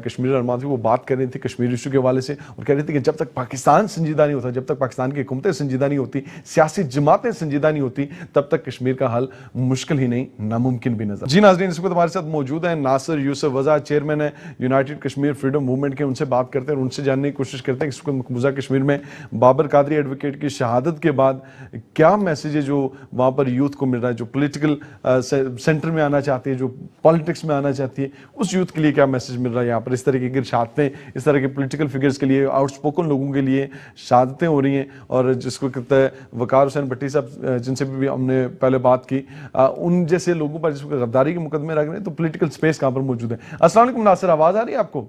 کشمیر ارمان تھی, وہ بات کر رہی تھی کشمیر ایشو کے حوالے سے, اور کہہ رہی تھی کہ جب تک پاکستان سنجیدہ نہیں ہوتا, جب تک پاکستان کی حکومتیں سنجیدہ نہیں ہوتی, سیاسی جماعتیں سنجیدہ نہیں ہوتی, تب تک کشمیر کا حل مشکل ہی نہیں ناممکن بھی نظر. جی ناظرین اس وقت ہمارے ساتھ موجود ہیں ناصر یوسف وضع, چیئرمین ہے یونائٹڈ کشمیر فریڈم موومنٹ کے. ان سے بات کرتے ہیں اور ان سے جاننے کی کوشش کرتے ہیں کہ اس وقت مقبوضہ کشمیر میں بابر قادری ایڈوکیٹ کی شہادت کے بعد کیا میسیج ہے جو وہاں پر یوتھ کو مل رہا ہے, جو پولیٹیکل سینٹر میں آنا چاہتی ہے, جو پالیٹکس میں آنا چاہتی ہے, اس یوتھ کے لیے کیا میسیج مل رہا ہے یہاں پر. اس طرح کی شہادتیں, اس طرح کے پولیٹیکل فگرز کے لیے, آؤٹ سپوکن لوگوں کے لیے شہادتیں ہو رہی ہیں, اور جس کو کہتے ہیں وقار حسین بھٹی صاحب جن سے بھی ہم نے پہلے بات کی, ان جیسے لوگوں پر جس کو غداری کے مقدمے رکھ رہے ہیں, تو پولیٹیکل سپیس کہاں پر موجود ہے. السلام علیکم ناصر, آواز آ رہی ہے آپ کو؟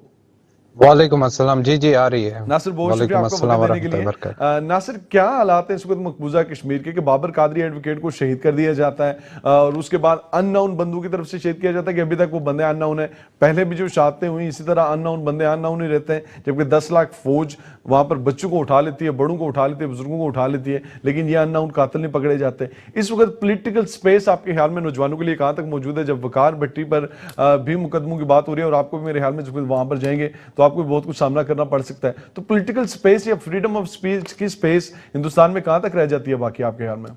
وعلیکم السلام. جی جی آ رہی ہے. ناصر بہت شکریہ آپ کا وقت دینے کے لیے. ناصر کیا حالات ہیں اس وقت مقبوضہ کشمیر کے کہ بابر قادری ایڈوکیٹ کو شہید کر دیا جاتا ہے, اور اس کے بعد ان نون بندوں کی طرف سے شہید کیا جاتا ہے, کہ ابھی تک وہ بندے ان نون ہیں, پہلے بھی جو شہادتیں ہوئی اسی طرح ان نون بندے ان نون ہی رہتے ہیں, جبکہ 10 لاکھ فوج وہاں پر بچوں کو اٹھا لیتی ہے, بڑوں کو اٹھا لیتی ہے, بزرگوں کو اٹھا لیتی ہے, لیکن یہ ان نون قاتل نہیں پکڑے جاتے. اس وقت پولیٹیکل سپیس آپ کے خیال میں نوجوانوں کے لیے کہاں تک موجود ہے, جب وقار بھٹی پر بھی مقدموں کی بات ہو رہی ہے, اور آپ کو بھی میرے خیال میں جب وہاں پر جائیں گے تو آپ کو بہت کچھ سامنا کرنا پڑ سکتا ہے, تو پولیٹیکل سپیس یا فریڈم آف سپیچ کی سپیس ہندوستان میں کہاں تک رہ جاتی ہے باقی آپ کے خیال میں؟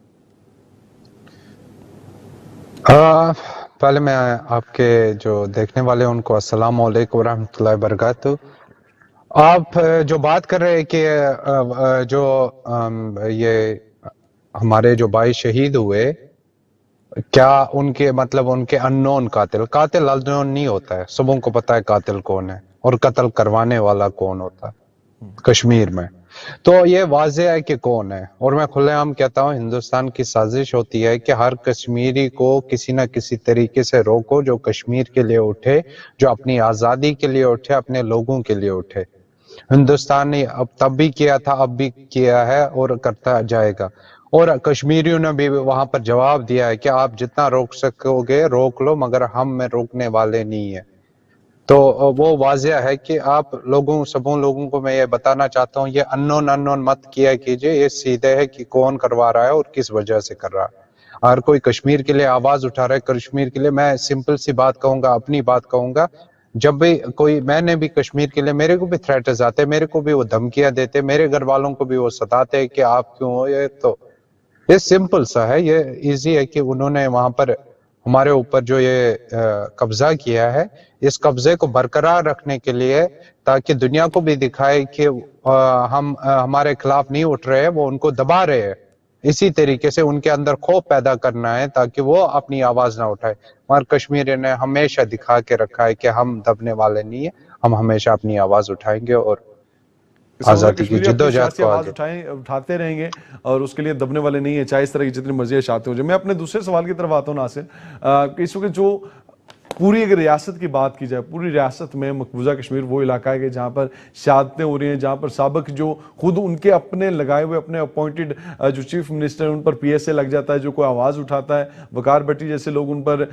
پہلے میں آپ کے جو دیکھنے والے ان کو السلام علیکم ورحمۃ اللہ وبرکاتہ. آپ جو بات کر رہے ہیں کہ جو یہ ہمارے جو بھائی شہید ہوئے, کیا ان کے مطلب ان کے ان نون قاتل ان نون نہیں ہوتا ہے, سبوں کو پتا ہے قاتل کون ہے اور قتل کروانے والا کون ہوتا ہے کشمیر میں. تو یہ واضح ہے کہ کون ہے, اور میں کھلے عام کہتا ہوں ہندوستان کی سازش ہوتی ہے کہ ہر کشمیری کو کسی نہ کسی طریقے سے روکو جو کشمیر کے لیے اٹھے, جو اپنی آزادی کے لیے اٹھے, اپنے لوگوں کے لیے اٹھے. ہندوستان نے اب تب بھی کیا تھا, اب بھی کیا ہے اور کرتا جائے گا, اور کشمیریوں نے بھی وہاں پر جواب دیا ہے کہ آپ جتنا روک سکو گے روک لو, مگر ہم میں روکنے والے نہیں ہیں. تو وہ واضح ہے کہ آپ سبوں لوگوں کو میں یہ بتانا چاہتا ہوں, یہ ان نون مت کیا کیجئے, یہ سیدھے ہے کہ کون کروا رہا ہے اور کس وجہ سے کر رہا ہے. اگر کوئی کشمیر کے لیے آواز اٹھا رہا ہے, کشمیر کے لیے, میں سمپل سی بات کہوں گا, اپنی بات کہوں گا, جب بھی کوئی, میں نے بھی کشمیر کے لیے, میرے کو بھی تھریٹس آتے, میرے کو بھی وہ دھمکیاں دیتے, میرے گھر والوں کو بھی وہ ستاتے کہ آپ کیوں ہو, یہ سمپل سا ہے, یہ ایزی ہے کہ انہوں نے وہاں پر ہمارے اوپر جو یہ قبضہ کیا ہے, اس قبضے کو برقرار رکھنے کے لیے, تاکہ دنیا کو بھی دکھائے کہ ہم ہمارے خلاف نہیں اٹھ رہے, وہ ان کو دبا رہے ہیں. اسی طریقے سے ان کے اندر خوف پیدا کرنا ہے تاکہ وہ اپنی آواز نہ اٹھائے. مگر کشمیر نے ہمیشہ دکھا کے رکھا ہے کہ ہم دبنے والے نہیں ہیں, ہم ہمیشہ اپنی آواز اٹھائیں گے. اور آزادی کی جدوجہد کو آواز آگے اٹھاتے رہیں گے اور اس کے لیے دبنے والے نہیں ہیں، چاہے اس طرح کی جتنی مرضی اشاعتیں ہو جائیں. میں اپنے دوسرے سوال کی طرف آتا ہوں ناصر، کہ اس وقت جو پوری اگر ریاست کی بات کی جائے، پوری ریاست میں مقبوضہ کشمیر وہ علاقہ ہے کہ جہاں پر شہادتیں ہو رہی ہیں، جہاں پر سابق جو خود ان کے اپنے لگائے ہوئے اپنے اپوائنٹڈ جو chief minister in per P S A لگ جاتا ہے، جو کوئی آواز اٹھاتا ہے، وقار بھٹی جیسے لوگ ان پر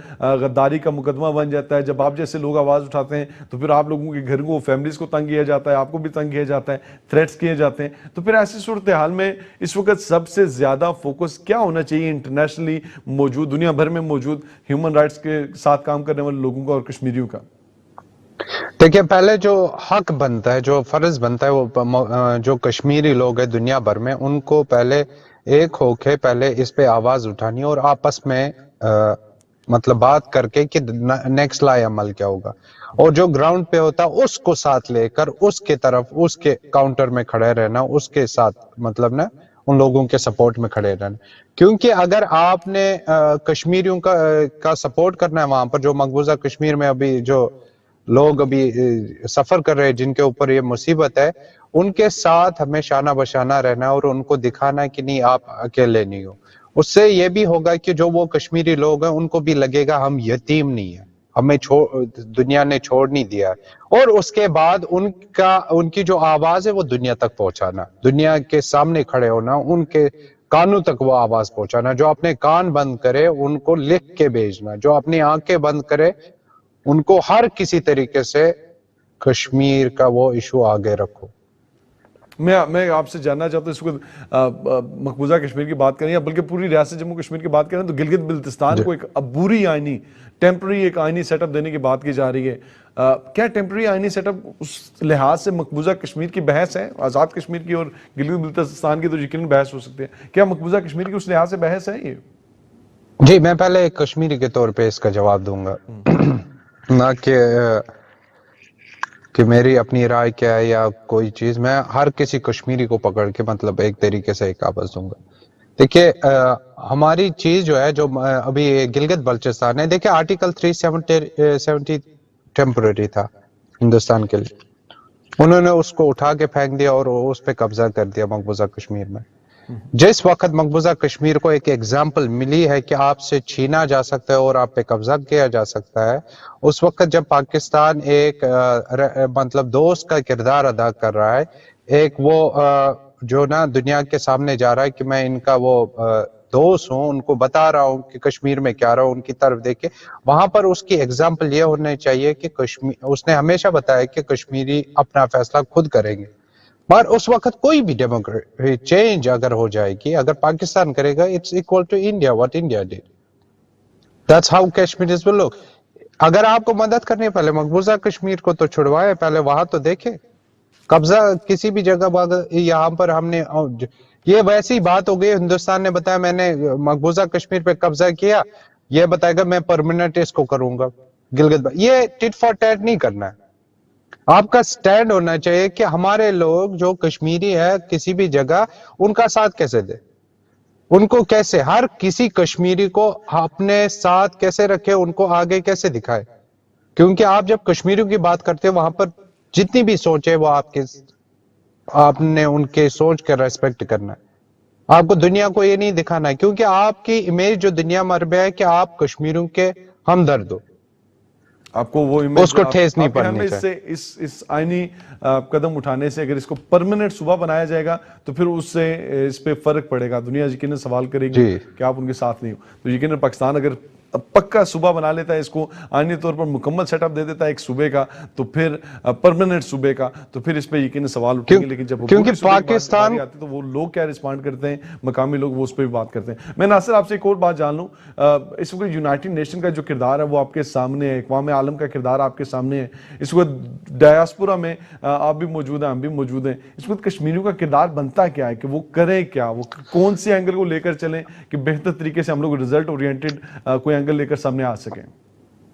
غداری کا مقدمہ بن جاتا ہے. جب آپ جیسے لوگ آواز اٹھاتے ہیں تو پھر آپ لوگوں کے گھر کو، فیملیز کو تنگ کیا جاتا ہے، آپ کو بھی تنگ کیا جاتا ہے، تھریٹس کیے جاتے ہیں. تو پھر ایسی صورتحال میں اس وقت سب سے زیادہ فوکس کیا ہونا چاہیے انٹرنیشنلی موجود، دنیا بھر میں موجود ہیومن رائٹس کے ساتھ کام کرنے والے لوگوں کا اور کشمیریوں کا؟ دیکھیں، پہلے جو حق بنتا ہے، جو فرض بنتا ہے، وہ جو کشمیری لوگ ہیں دنیا بھر میں، ان کو پہلے ایک ہو کے پہلے اس پہ آواز اٹھانی اور آپس میں مطلب بات کر کے کہ نیکسٹ لائے عمل کیا ہوگا، اور جو گراؤنڈ پہ ہوتا اس کو ساتھ لے کر اس کے طرف، اس کے کاؤنٹر میں کھڑے رہنا، اس کے ساتھ مطلب نا ان لوگوں کے سپورٹ میں کھڑے رہنا. کیونکہ اگر آپ نے کشمیریوں کا سپورٹ کرنا ہے وہاں پر، جو مقبوضہ کشمیر میں ابھی جو لوگ ابھی سفر کر رہے ہیں، جن کے اوپر یہ مصیبت ہے، ان کے ساتھ ہمیں شانہ بشانہ رہنا اور ان کو دکھانا کہ نہیں، آپ اکیلے نہیں ہو. اس سے یہ بھی ہوگا کہ جو وہ کشمیری لوگ ہیں ان کو بھی لگے گا ہم یتیم نہیں ہیں، ہمیں دنیا نے چھوڑ نہیں دیا ہے. اور اس کے بعد ان کی جو آواز ہے وہ دنیا تک پہنچانا، دنیا کے سامنے کھڑے ہونا، ان کے کانوں تک وہ آواز پہنچانا. جو اپنے کان بند کرے ان کو لکھ کے بھیجنا، جو اپنی آنکھیں بند کرے ان کو ہر کسی طریقے سے کشمیر کا وہ ایشو آگے رکھو. میں آپ سے جاننا چاہتا ہوں، اس وقت مقبوضہ کشمیر کی بات کریں یا بلکہ پوری ریاست جموں کشمیر کی بات کریں تو گلگت بلتستان کو ایک عبوری آئینی ٹیمپرری ایک آئینی سیٹ اپ دینے کی بات کی جا رہی ہے. کیا ٹیمپرری آئینی سیٹ اپ اس لحاظ سے مقبوضہ کشمیر کی بحث ہے؟ آزاد کشمیر کی اور گلگت بلتستان کی تو یقیناً بحث ہو سکتی ہے، کیا مقبوضہ کشمیر کی اس لحاظ سے بحث ہے یہ؟ جی، میں پہلے ایک کشمیری کے طور پہ اس کا جواب دوں گا، نہ کہ میری اپنی رائے کیا ہے یا کوئی چیز. میں ہر کسی کشمیری کو پکڑ کے مطلب ایک طریقے سے ایک آواز دوں گا. دیکھیے، ہماری چیز جو ہے، جو ابھی گلگت بلتستان ہے، دیکھیے آرٹیکل 370 ٹیمپرری تھا ہندوستان کے لیے، انہوں نے اس کو اٹھا کے پھینک دیا اور اس پہ قبضہ کر دیا مقبوضہ کشمیر میں. جس وقت مقبوضہ کشمیر کو ایک ایگزامپل ملی ہے کہ آپ سے چھینا جا سکتا ہے اور آپ پہ قبضہ کیا جا سکتا ہے، اس وقت جب پاکستان ایک مطلب دوست کا کردار ادا کر رہا ہے، ایک وہ جو نا دنیا کے سامنے جا رہا ہے کہ میں ان کا وہ دوست ہوں، ان کو بتا رہا ہوں کہ کشمیر میں کیا رہا ہوں، ان کی طرف دیکھ کے وہاں پر اس کی ایگزامپل یہ ہونا چاہیے کہ اس نے ہمیشہ بتایا کہ کشمیری اپنا فیصلہ خود کریں گے. مگر اس وقت کوئی بھی ڈیموکریٹ چینج اگر ہو جائے گی، اگر پاکستان کرے گا، it's equal to India, what India did, that's how Kashmiris will look. اگر آپ کو مدد کرنی ہے، پہلے مقبوضہ کشمیر کو تو چھڑوائے، پہلے وہاں تو دیکھیں. قبضہ کسی بھی جگہ یہاں پر ہم نے، یہ ویسی بات ہو گئی، ہندوستان نے بتایا میں نے مقبوضہ کشمیر پہ قبضہ کیا، یہ بتائے گا میں پرماننٹ اس کو کروں گا گلگت. یہ ٹٹ فار ٹیٹ نہیں کرنا ہے. آپ کا سٹینڈ ہونا چاہیے کہ ہمارے لوگ جو کشمیری ہے کسی بھی جگہ، ان کا ساتھ کیسے دے، ان کو کیسے، ہر کسی کشمیری کو اپنے ساتھ کیسے رکھے، ان کو آگے کیسے دکھائے. کیونکہ آپ جب کشمیریوں کی بات کرتے ہیں، وہاں پر جتنی بھی سوچ ہے وہ آپ نے ان کے سوچ کا ریسپیکٹ کرنا ہے. آپ کو دنیا کو یہ نہیں دکھانا ہے، کیونکہ آپ کی امیج جو دنیا میں ہے کہ آپ کشمیریوں کے ہمدرد ہو، آپ کو وہ امیج اس کو ٹھیس نہیں آپ کے خیال پڑنی میں چاہیے. اس آئینی قدم اٹھانے سے اگر اس کو پرماننٹ صوبہ بنایا جائے گا تو پھر اس سے اس پہ فرق پڑے گا، دنیا یقیناً سوال کرے گی جی. کہ آپ ان کے ساتھ نہیں ہو. تو یقیناً پاکستان اگر پکا صوبہ بنا لیتا ہے، اس کو آئینی طور پر مکمل سیٹ اپ دے دیتا ہے ایک صوبے کا، تو پھر پرماننٹ صوبے کا، تو پھر اس پہ یقیناً سوال اٹھیں گے. لیکن جب کیونکہ پاکستان آتی تو وہ لوگ کیا رسپانڈ کرتے ہیں، مقامی لوگ وہ اس پہ بھی بات کرتے ہیں. میں ناصر آپ سے ایک اور بات جان لوں، اس وقت یونائٹڈ نیشن کا جو کردار ہے وہ آپ کے سامنے ہے، اقوام عالم کا کردار آپ کے سامنے ہے. اس وقت ڈایاسپورا میں آپ بھی موجود ہیں، ہم بھی موجود ہیں. اس وقت کشمیریوں کا کردار بنتا کیا ہے کہ وہ کریں کیا، وہ کون سی اینگل کو لے کر چلیں کہ بہتر طریقے سے ہم لوگ ریزلٹ اورینٹڈ کوئی اینگل لے کر سامنے آ سکیں؟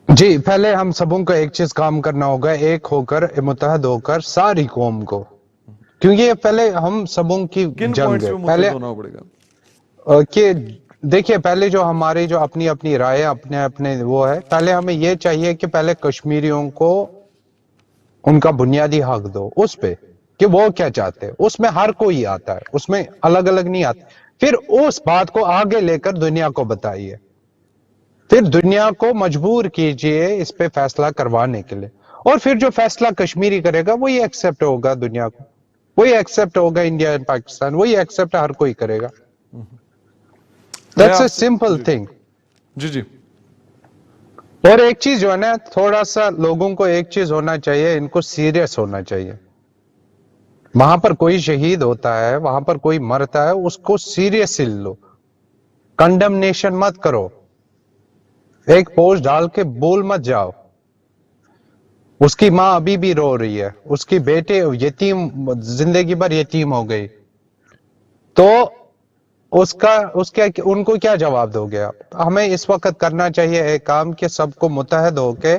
جی، پہلے ہم سبوں کو ایک چیز کام کرنا ہوگا، ایک ہو کر، متحد ہو کر ساری قوم کو، کیونکہ پہلے ہم سبوں کی کن جنگ پوائنٹس ہے. پہ پہلے متحد ہونا پڑے گا؟ کہ دیکھیے، پہلے جو ہماری جو اپنی رائے، اپنے وہ ہے، پہلے ہمیں یہ چاہیے کہ پہلے کشمیریوں کو ان کا بنیادی حق دو اس پہ، کہ وہ کیا چاہتے ہیں. اس میں ہر کوئی آتا ہے, اس میں الگ الگ نہیں آتا. پھر اس بات کو آگے لے کر دنیا کو بتائیے, پھر دنیا کو مجبور کیجئے اس پہ فیصلہ کروانے کے لیے, اور پھر جو فیصلہ کشمیری کرے گا وہی ایکسپٹ ہوگا دنیا کو, وہی ایکسپٹ ہوگا انڈیا اینڈ پاکستان, وہی ایکسپٹ ہر کوئی کرے گا. That's a simple thing. جی جی اور ایک چیز جو ہے نا, تھوڑا سا لوگوں کو ایک چیز ہونا چاہیے, ان کو سیریس ہونا چاہیے. وہاں پر کوئی شہید ہوتا ہے, وہاں پر کوئی مرتا ہے, اس کو سیریسلی لو, کنڈمنیشن مت کرو, ایک پوسٹ ڈال کے بول مت جاؤ. اس کی ماں ابھی بھی رو رہی ہے, اس کی بیٹے یتیم, زندگی بھر یتیم ہو گئی, تو ان کو کیا جواب دو گے آپ؟ ہمیں اس وقت کرنا چاہیے ایک کام کہ سب کو متحد ہو کے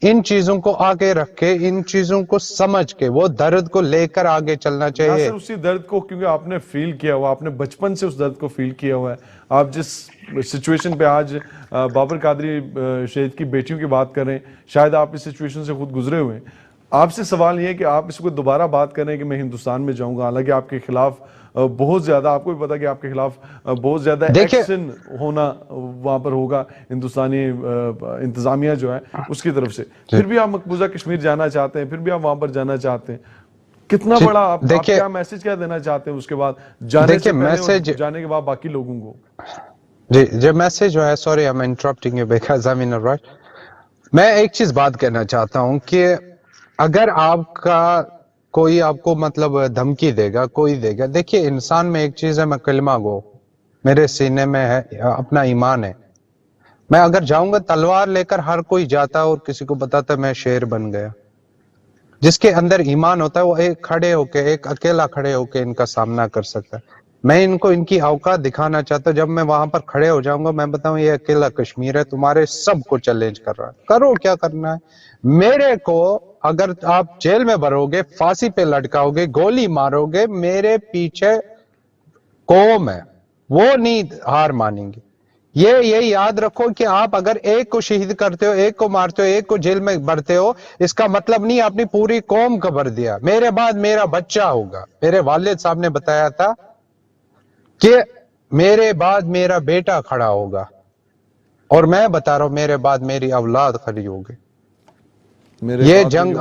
ان چیزوں کو آگے رکھ کے, ان چیزوں کو سمجھ کے, وہ درد کو لے کر آگے چلنا چاہیے. ناصر, اسی درد کو کیونکہ آپ نے فیل کیا ہوا, آپ نے بچپن سے اس درد کو فیل کیا ہوا ہے. آپ جس سچویشن پہ آج بابر قادری شہید کی بیٹیوں کی بات کریں, شاید آپ اس سچویشن سے خود گزرے ہوئے ہیں. آپ سے سوال یہ ہے کہ آپ اس کو دوبارہ بات کریں کہ میں ہندوستان میں جاؤں گا, حالانکہ آپ کے خلاف بہت زیادہ, آپ کو بھی پتا کہ آپ کے خلاف بہت زیادہ ایکشن ہونا وہاں پر ہوگا ہندوستانی انتظامیہ جو ہے اس کی طرف سے, پھر بھی آپ مقبوضہ کشمیر جانا چاہتے ہیں, پھر بھی آپ وہاں پر جانا چاہتے ہیں. کتنا بڑا آپ کیا میسج کیا دینا چاہتے ہیں اس کے بعد جانے سے پہلے اور جانے کے بعد باقی لوگوں کو؟ جی میسج جو ہے, sorry I'm interrupting you because I'm in a rush. میں ایک چیز بات کہنا چاہتا ہوں کہ اگر آپ کا کوئی آپ کو مطلب دھمکی دے گا, کوئی دے گا, دیکھیے انسان میں ایک چیز ہے, میں کلمہ گو, میرے سینے میں ہے اپنا ایمان ہے. میں اگر جاؤں گا تلوار لے کر, ہر کوئی جاتا اور کسی کو بتاتا میں شیر بن گیا. جس کے اندر ایمان ہوتا ہے وہ ایک کھڑے ہو کے, ایک اکیلا کھڑے ہو کے ان کا سامنا کر سکتا ہے. میں ان کو ان کی اوقات دکھانا چاہتا ہوں. جب میں وہاں پر کھڑے ہو جاؤں گا, میں بتاؤں یہ اکیلا کشمیر ہے, تمہارے سب کو چیلنج کر رہا ہے, کرو کیا کرنا ہے. میرے کو اگر آپ جیل میں بھرو گے, پھانسی پہ لٹکاؤ گے, گولی مارو گے, میرے پیچھے قوم ہے, وہ نہیں ہار مانیں گی. یہ یاد رکھو کہ آپ اگر ایک کو شہید کرتے ہو, ایک کو مارتے ہو, ایک کو جیل میں بھرتے ہو, اس کا مطلب نہیں اپنی پوری قوم کو بھر دیا. میرے بعد میرا بچہ ہوگا. میرے والد صاحب نے بتایا تھا کہ میرے بعد میرا بیٹا کھڑا ہوگا, اور میں بتا رہا ہوں میرے بعد میری اولاد کھڑی ہوگی. یہ جنگ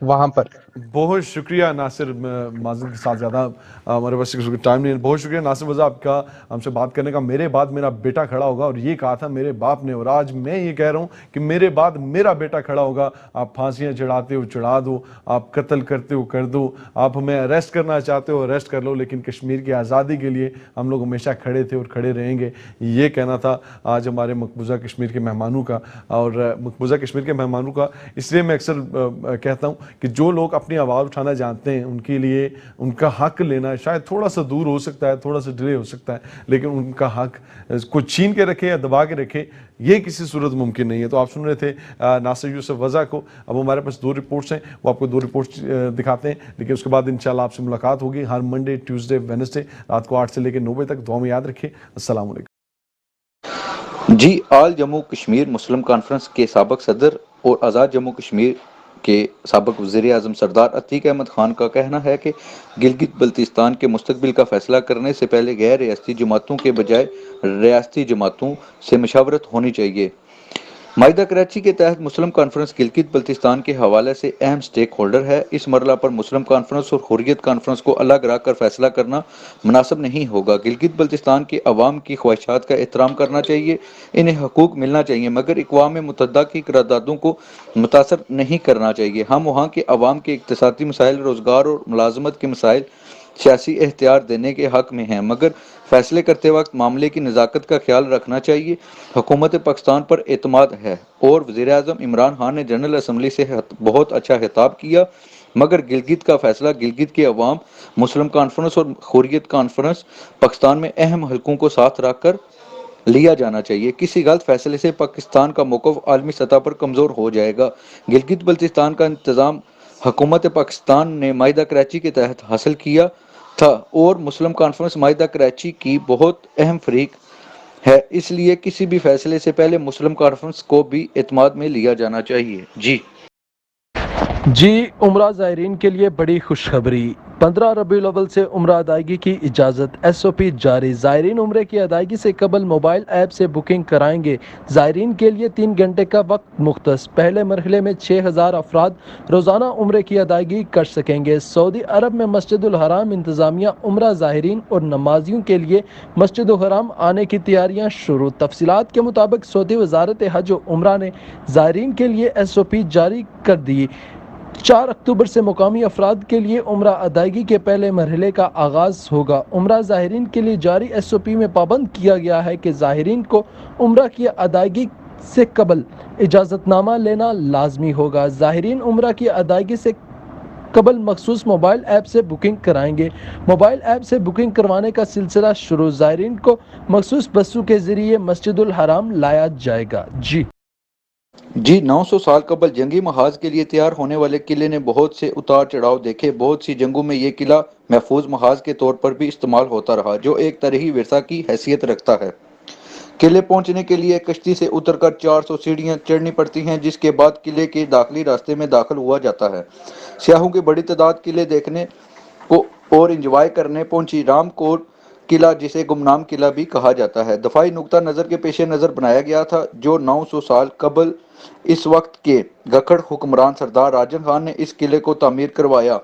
وہاں پر. بہت شکریہ ناصر, معذرت کے ساتھ زیادہ ہمارے پاس ٹائم نہیں ہے. بہت شکریہ ناصر مرزا آپ کا ہم سے بات کرنے کا. میرے بعد میرا بیٹا کھڑا ہوگا, اور یہ کہا تھا میرے باپ نے, اور آج میں یہ کہہ رہا ہوں کہ میرے بعد میرا بیٹا کھڑا ہوگا. آپ پھانسیاں چڑھاتے ہو چڑھا دو, آپ قتل کرتے ہو کر دو, آپ ہمیں اریسٹ کرنا چاہتے ہو اریسٹ کر لو, لیکن کشمیر کی آزادی کے لیے ہم لوگ ہمیشہ کھڑے تھے اور کھڑے رہیں گے. یہ کہنا تھا آج ہمارے مقبوضہ کشمیر کے مہمانوں کا. اور مقبوضہ کشمیر کے مہمانوں کا اس لیے میں اکثر کہتا ہوں کہ جو لوگ اپنی آواز اٹھانا جانتے ہیں, ان کے لیے ان کا حق لینا شاید تھوڑا سا دور ہو سکتا ہے, تھوڑا سا ڈیلے ہو سکتا ہے, لیکن ان کا حق کو چھین کے رکھے یا دبا کے رکھے, یہ کسی صورت ممکن نہیں ہے. تو آپ سن رہے تھے ناصر یوسف وضع کو. اب ہمارے پاس 2 رپورٹس ہیں, وہ آپ کو 2 رپورٹس دکھاتے ہیں, لیکن اس کے بعد انشاءاللہ آپ سے ملاقات ہوگی ہر منڈے, ٹیوزڈے, وینسڈے رات کو 8 سے لے کے 9 بجے تک. دعا میں یاد رکھیں. السلام علیکم. جی, آل جموں کشمیر مسلم کانفرنس کے سابق صدر اور آزاد جموں کشمیر کے سابق وزیر اعظم سردار عتیق احمد خان کا کہنا ہے کہ گلگت بلتستان کے مستقبل کا فیصلہ کرنے سے پہلے غیر ریاستی جماعتوں کے بجائے ریاستی جماعتوں سے مشاورت ہونی چاہیے. معاہدہ کراچی کے تحت مسلم کانفرنس گلگت بلتستان کے حوالے سے اہم سٹیک ہولڈر ہے. اس مرحلہ پر مسلم کانفرنس اور حریت کانفرنس کو الگ رکھ کر فیصلہ کرنا مناسب نہیں ہوگا. گلگت بلتستان کے عوام کی خواہشات کا احترام کرنا چاہیے, انہیں حقوق ملنا چاہیے, مگر اقوام متحدہ کی قراردادوں کو متاثر نہیں کرنا چاہیے. ہم وہاں کے عوام کے اقتصادی مسائل, روزگار اور ملازمت کے مسائل سیاسی اختیار دینے کے حق میں ہیں, مگر فیصلے کرتے وقت معاملے کی نزاکت کا خیال رکھنا چاہیے. حکومت پاکستان پر اعتماد ہے اور وزیر اعظم عمران خان نے جنرل اسمبلی سے بہت اچھا خطاب کیا, مگر گلگت کا فیصلہ گلگت کے عوام, مسلم کانفرنس اور حریت کانفرنس پاکستان میں اہم حلقوں کو ساتھ رکھ کر لیا جانا چاہیے. کسی غلط فیصلے سے پاکستان کا موقف عالمی سطح پر کمزور ہو جائے گا. گلگت بلتستان کا انتظام حکومت پاکستان نے معاہدہ کراچی کے تحت حاصل کیا تھا, اور مسلم کانفرنس معاہدہ کراچی کی بہت اہم فریق ہے. اس لیے کسی بھی فیصلے سے پہلے مسلم کانفرنس کو بھی اعتماد میں لیا جانا چاہیے. جی جی عمرہ زائرین کے لیے بڑی خوشخبری 15 ربیع الاول سے عمرہ ادائیگی کی اجازت SOP جاری زائرین عمرے کی ادائیگی سے قبل موبائل ایپ سے بکنگ کرائیں گے زائرین کے لیے 3 گھنٹے کا وقت مختص پہلے مرحلے میں 6000 افراد روزانہ عمرے کی ادائیگی کر سکیں گے سعودی عرب میں مسجد الحرام انتظامیہ عمرہ زائرین اور نمازیوں کے لیے مسجد الحرام آنے کی تیاریاں شروع تفصیلات کے مطابق سعودی وزارت حج و عمرہ نے زائرین کے لیے SOP جاری کر دی 4 اکتوبر سے مقامی افراد کے لیے عمرہ ادائیگی کے پہلے مرحلے کا آغاز ہوگا عمرہ زائرین کے لیے جاری SOP میں پابند کیا گیا ہے کہ زائرین کو عمرہ کی ادائیگی سے قبل اجازت نامہ لینا لازمی ہوگا زائرین عمرہ کی ادائیگی سے قبل مخصوص موبائل ایپ سے بکنگ کرائیں گے موبائل ایپ سے بکنگ کروانے کا سلسلہ شروع زائرین کو مخصوص بسوں کے ذریعے مسجد الحرام لایا جائے گا جی 900 سال قبل جنگی محاذ کے لیے تیار ہونے والے قلعے نے بہت سے اتار چڑھاؤ دیکھے بہت سی جنگوں میں یہ قلعہ محفوظ محاذ کے طور پر بھی استعمال ہوتا رہا جو ایک تاریخی ورثہ کی حیثیت رکھتا ہے قلعے پہنچنے کے لیے کشتی سے اتر کر 400 سیڑھیاں چڑھنی پڑتی ہیں جس کے بعد قلعے کے داخلی راستے میں داخل ہوا جاتا ہے سیاحوں کی بڑی تعداد قلعے دیکھنے کو اور انجوائے کرنے پہنچی رام کوٹ قلعہ جسے گمنام قلعہ بھی کہا جاتا ہے دفاعی نقطہ نظر کے پیش نظر بنایا گیا تھا جو 900 سال قبل اس وقت کے گکھڑ حکمران سردار راجن خان نے اس قلعے کو تعمیر کروایا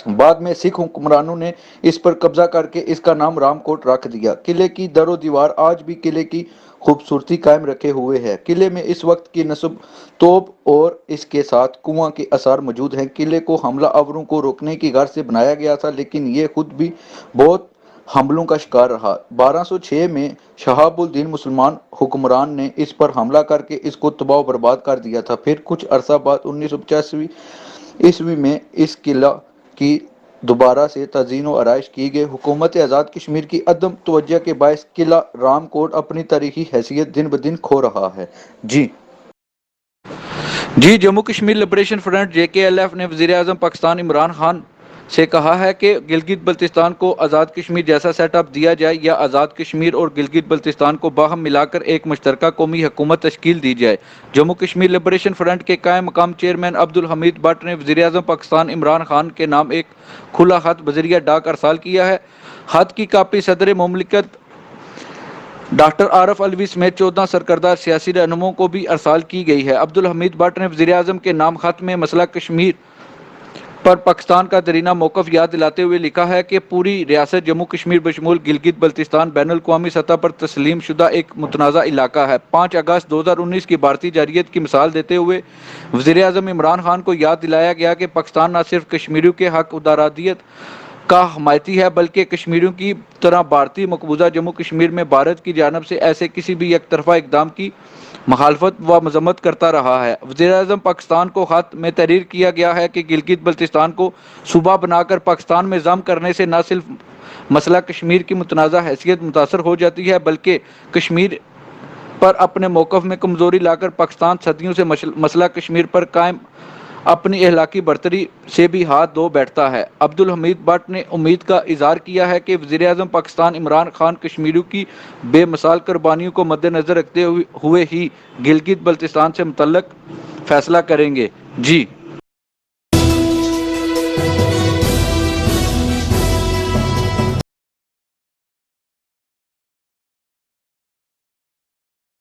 بعد میں سکھ حکمرانوں نے اس پر قبضہ کر کے اس کا نام رام کوٹ رکھ دیا قلعے کی در و دیوار آج بھی قلعے کی خوبصورتی قائم رکھے ہوئے ہے قلعے میں اس وقت کی نصب توپ اور اس کے ساتھ کنواں کے آثار موجود ہیں قلعے کو حملہ آوروں کو روکنے کی غرض سے بنایا گیا تھا لیکن یہ خود بھی بہت حملوں کا شکار رہا 1206 میں شہاب الدین مسلمان حکمران نے اس پر حملہ کر کے اس کو تباہ و برباد کر دیا تھا پھر کچھ عرصہ بعد 1985 عیسوی میں اس قلعہ کی دوبارہ سے تزئین و آرائش کی گئی حکومت آزاد کشمیر کی عدم توجہ کے باعث قلعہ رام کوٹ اپنی تاریخی حیثیت دن بدن کھو رہا ہے جی Jammu Kashmir liberation front JKLF نے وزیر اعظم پاکستان عمران خان سے کہا ہے کہ گلگت بلتستان کو آزاد کشمیر جیسا سیٹ اپ دیا جائے یا آزاد کشمیر اور گلگت بلتستان کو باہم ملا کر ایک مشترکہ قومی حکومت تشکیل دی جائے جموں کشمیر لبریشن فرنٹ کے قائم مقام چیئرمین عبدالحمید بٹ نے وزیر اعظم پاکستان عمران خان کے نام ایک کھلا خط بذریعہ ڈاک ارسال کیا ہے خط کی کاپی صدر مملکت ڈاکٹر عارف علوی سمیت 14 سرکردہ سیاسی رہنماؤں کو بھی ارسال کی گئی ہے عبدالحمید بٹ نے وزیر اعظم کے نام خط میں مسئلہ کشمیر پر پاکستان کا درینہ موقف یاد دلاتے ہوئے لکھا ہے کہ پوری ریاست جموں کشمیر بشمول گلگت بلتستان بین الاقوامی سطح پر تسلیم شدہ ایک متنازع علاقہ ہے 5 اگست 2019 کی بھارتی جارحیت کی مثال دیتے ہوئے وزیر اعظم عمران خان کو یاد دلایا گیا کہ پاکستان نہ صرف کشمیریوں کے حق ادارادیت کا حمایتی ہے بلکہ کشمیریوں کی طرح بھارتی مقبوضہ جموں کشمیر میں بھارت کی جانب سے ایسے کسی بھی یک طرفہ اقدام کی مخالفت و مذمت کرتا رہا ہے وزیر اعظم پاکستان کو خط میں تحریر کیا گیا ہے کہ گلگت بلتستان کو صوبہ بنا کر پاکستان میں ضم کرنے سے نہ صرف مسئلہ کشمیر کی متنازع حیثیت متاثر ہو جاتی ہے بلکہ کشمیر پر اپنے موقف میں کمزوری لا کر پاکستان صدیوں سے مسئلہ کشمیر پر قائم اپنی اخلاقی برتری سے بھی ہاتھ دھو بیٹھتا ہے عبدالحمید بٹ نے امید کا اظہار کیا ہے کہ وزیر اعظم پاکستان عمران خان کشمیریوں کی بے مثال قربانیوں کو مد نظر رکھتے ہوئے ہی گلگت بلتستان سے متعلق فیصلہ کریں گے